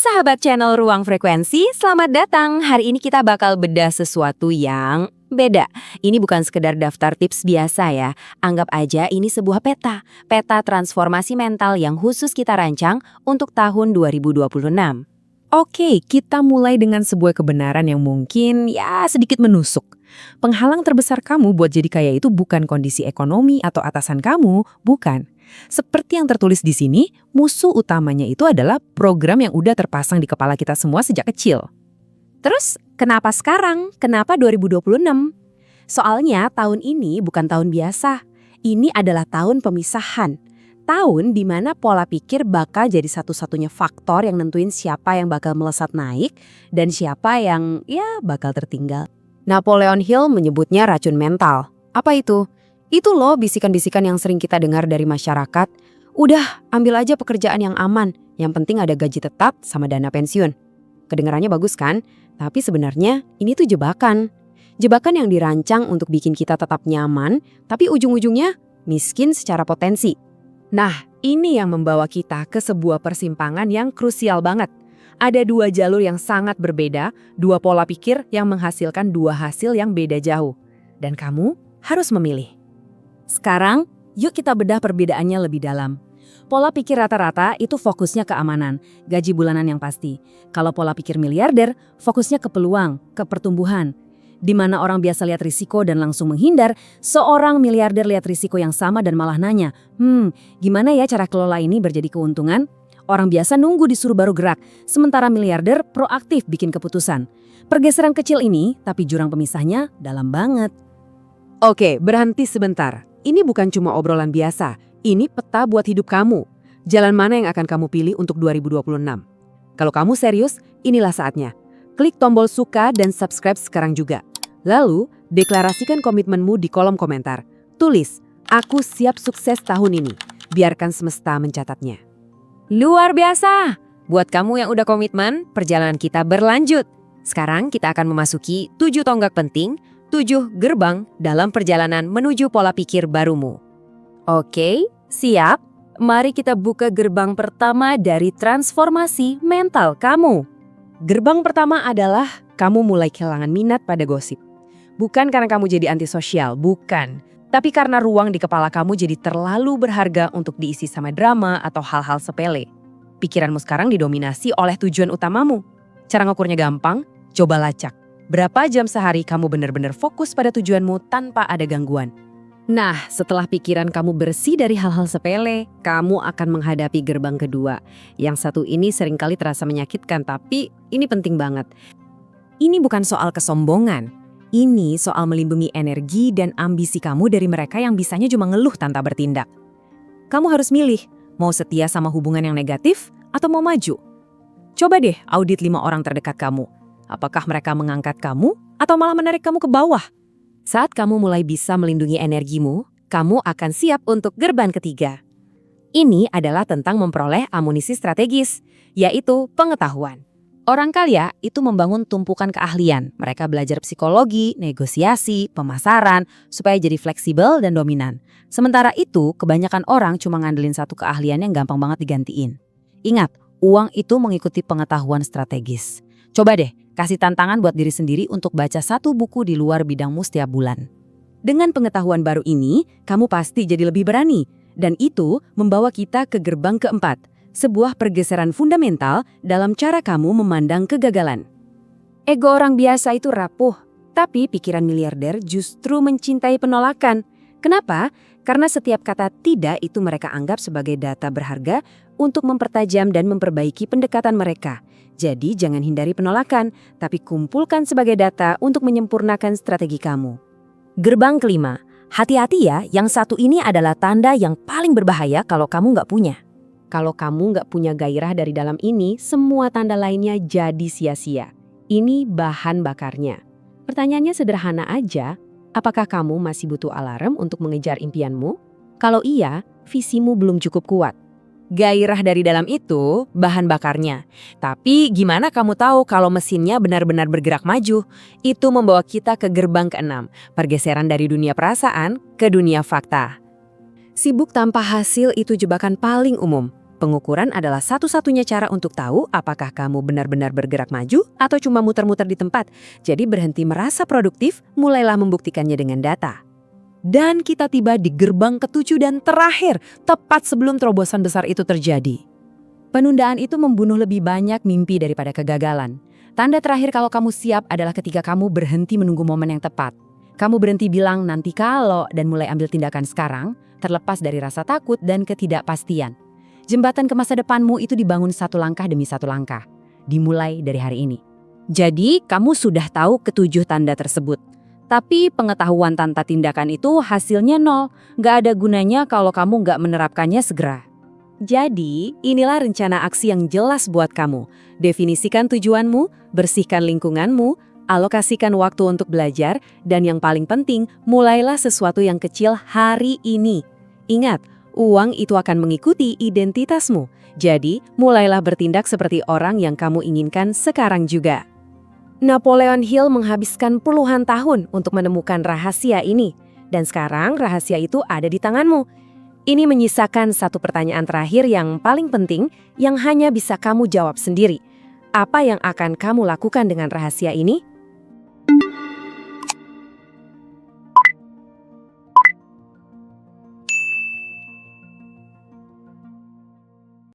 Sahabat channel Ruang Frekuensi, selamat datang. Hari ini kita bakal bedah sesuatu yang beda. Ini bukan sekedar daftar tips biasa ya. Anggap aja ini sebuah peta. Peta transformasi mental yang khusus kita rancang untuk tahun 2026. Oke, kita mulai dengan sebuah kebenaran yang mungkin ya sedikit menusuk. Penghalang terbesar kamu buat jadi kaya itu bukan kondisi ekonomi atau atasan kamu, bukan. Seperti yang tertulis di sini, musuh utamanya itu adalah program yang udah terpasang di kepala kita semua sejak kecil. Terus, kenapa sekarang? Kenapa 2026? Soalnya tahun ini bukan tahun biasa. Ini adalah tahun pemisahan. Tahun di mana pola pikir bakal jadi satu-satunya faktor yang nentuin siapa yang bakal melesat naik dan siapa yang bakal tertinggal. Napoleon Hill menyebutnya racun mental. Apa itu? Itu loh bisikan-bisikan yang sering kita dengar dari masyarakat. Udah, ambil aja pekerjaan yang aman. Yang penting ada gaji tetap sama dana pensiun. Kedengarannya bagus kan? Tapi sebenarnya ini tuh jebakan. Jebakan yang dirancang untuk bikin kita tetap nyaman, tapi ujung-ujungnya miskin secara potensi. Nah, ini yang membawa kita ke sebuah persimpangan yang krusial banget. Ada dua jalur yang sangat berbeda, dua pola pikir yang menghasilkan dua hasil yang beda jauh. Dan kamu harus memilih. Sekarang, yuk kita bedah perbedaannya lebih dalam. Pola pikir rata-rata itu fokusnya ke amanan, gaji bulanan yang pasti. Kalau pola pikir miliarder, fokusnya ke peluang, ke pertumbuhan. Di mana orang biasa lihat risiko dan langsung menghindar, seorang miliarder lihat risiko yang sama dan malah nanya, gimana ya cara kelola ini berjadi keuntungan? Orang biasa nunggu disuruh baru gerak, sementara miliarder proaktif bikin keputusan. Pergeseran kecil ini, tapi jurang pemisahnya dalam banget. Oke, berhenti sebentar. Ini bukan cuma obrolan biasa, ini peta buat hidup kamu. Jalan mana yang akan kamu pilih untuk 2026? Kalau kamu serius, inilah saatnya. Klik tombol suka dan subscribe sekarang juga. Lalu, deklarasikan komitmenmu di kolom komentar. Tulis, aku siap sukses tahun ini. Biarkan semesta mencatatnya. Luar biasa! Buat kamu yang udah komitmen, perjalanan kita berlanjut. Sekarang kita akan memasuki 7 tonggak penting, 7 gerbang dalam perjalanan menuju pola pikir barumu. Oke, siap? Mari kita buka gerbang pertama dari transformasi mental kamu. Gerbang pertama adalah kamu mulai kehilangan minat pada gosip. Bukan karena kamu jadi antisosial, bukan. Tapi karena ruang di kepala kamu jadi terlalu berharga untuk diisi sama drama atau hal-hal sepele. Pikiranmu sekarang didominasi oleh tujuan utamamu. Cara ngukurnya gampang, coba lacak. Berapa jam sehari kamu benar-benar fokus pada tujuanmu tanpa ada gangguan? Nah, setelah pikiran kamu bersih dari hal-hal sepele, kamu akan menghadapi gerbang kedua. Yang satu ini seringkali terasa menyakitkan, tapi ini penting banget. Ini bukan soal kesombongan. Ini soal melindungi energi dan ambisi kamu dari mereka yang bisanya cuma ngeluh tanpa bertindak. Kamu harus milih, mau setia sama hubungan yang negatif atau mau maju. Coba deh audit 5 orang terdekat kamu. Apakah mereka mengangkat kamu atau malah menarik kamu ke bawah? Saat kamu mulai bisa melindungi energimu, kamu akan siap untuk gerbang ketiga. Ini adalah tentang memperoleh amunisi strategis, yaitu pengetahuan. Orang kaya itu membangun tumpukan keahlian. Mereka belajar psikologi, negosiasi, pemasaran, supaya jadi fleksibel dan dominan. Sementara itu, kebanyakan orang cuma ngandelin satu keahlian yang gampang banget digantiin. Ingat, uang itu mengikuti pengetahuan strategis. Coba deh, kasih tantangan buat diri sendiri untuk baca 1 buku di luar bidangmu setiap bulan. Dengan pengetahuan baru ini, kamu pasti jadi lebih berani. Dan itu membawa kita ke gerbang keempat. Sebuah pergeseran fundamental dalam cara kamu memandang kegagalan. Ego orang biasa itu rapuh, tapi pikiran miliarder justru mencintai penolakan. Kenapa? Karena setiap kata tidak itu mereka anggap sebagai data berharga untuk mempertajam dan memperbaiki pendekatan mereka. Jadi jangan hindari penolakan, tapi kumpulkan sebagai data untuk menyempurnakan strategi kamu. Gerbang kelima, hati-hati ya, yang satu ini adalah tanda yang paling berbahaya kalau kamu nggak punya. Kalau kamu nggak punya gairah dari dalam ini, semua tanda lainnya jadi sia-sia. Ini bahan bakarnya. Pertanyaannya sederhana aja, apakah kamu masih butuh alarm untuk mengejar impianmu? Kalau iya, visimu belum cukup kuat. Gairah dari dalam itu bahan bakarnya. Tapi gimana kamu tahu kalau mesinnya benar-benar bergerak maju? Itu membawa kita ke gerbang keenam, pergeseran dari dunia perasaan ke dunia fakta. Sibuk tanpa hasil itu jebakan paling umum. Pengukuran adalah satu-satunya cara untuk tahu apakah kamu benar-benar bergerak maju atau cuma muter-muter di tempat. Jadi berhenti merasa produktif, mulailah membuktikannya dengan data. Dan kita tiba di gerbang ketujuh dan terakhir, tepat sebelum terobosan besar itu terjadi. Penundaan itu membunuh lebih banyak mimpi daripada kegagalan. Tanda terakhir kalau kamu siap adalah ketika kamu berhenti menunggu momen yang tepat. Kamu berhenti bilang nanti kalau dan mulai ambil tindakan sekarang, terlepas dari rasa takut dan ketidakpastian. Jembatan ke masa depanmu itu dibangun satu langkah demi satu langkah. Dimulai dari hari ini. Jadi, kamu sudah tahu ketujuh tanda tersebut. Tapi pengetahuan tanpa tindakan itu hasilnya nol. Nggak ada gunanya kalau kamu nggak menerapkannya segera. Jadi, inilah rencana aksi yang jelas buat kamu. Definisikan tujuanmu, bersihkan lingkunganmu, alokasikan waktu untuk belajar, dan yang paling penting, mulailah sesuatu yang kecil hari ini. Ingat, uang itu akan mengikuti identitasmu. Jadi, mulailah bertindak seperti orang yang kamu inginkan sekarang juga. Napoleon Hill menghabiskan puluhan tahun untuk menemukan rahasia ini. Dan sekarang rahasia itu ada di tanganmu. Ini menyisakan satu pertanyaan terakhir yang paling penting yang hanya bisa kamu jawab sendiri. Apa yang akan kamu lakukan dengan rahasia ini?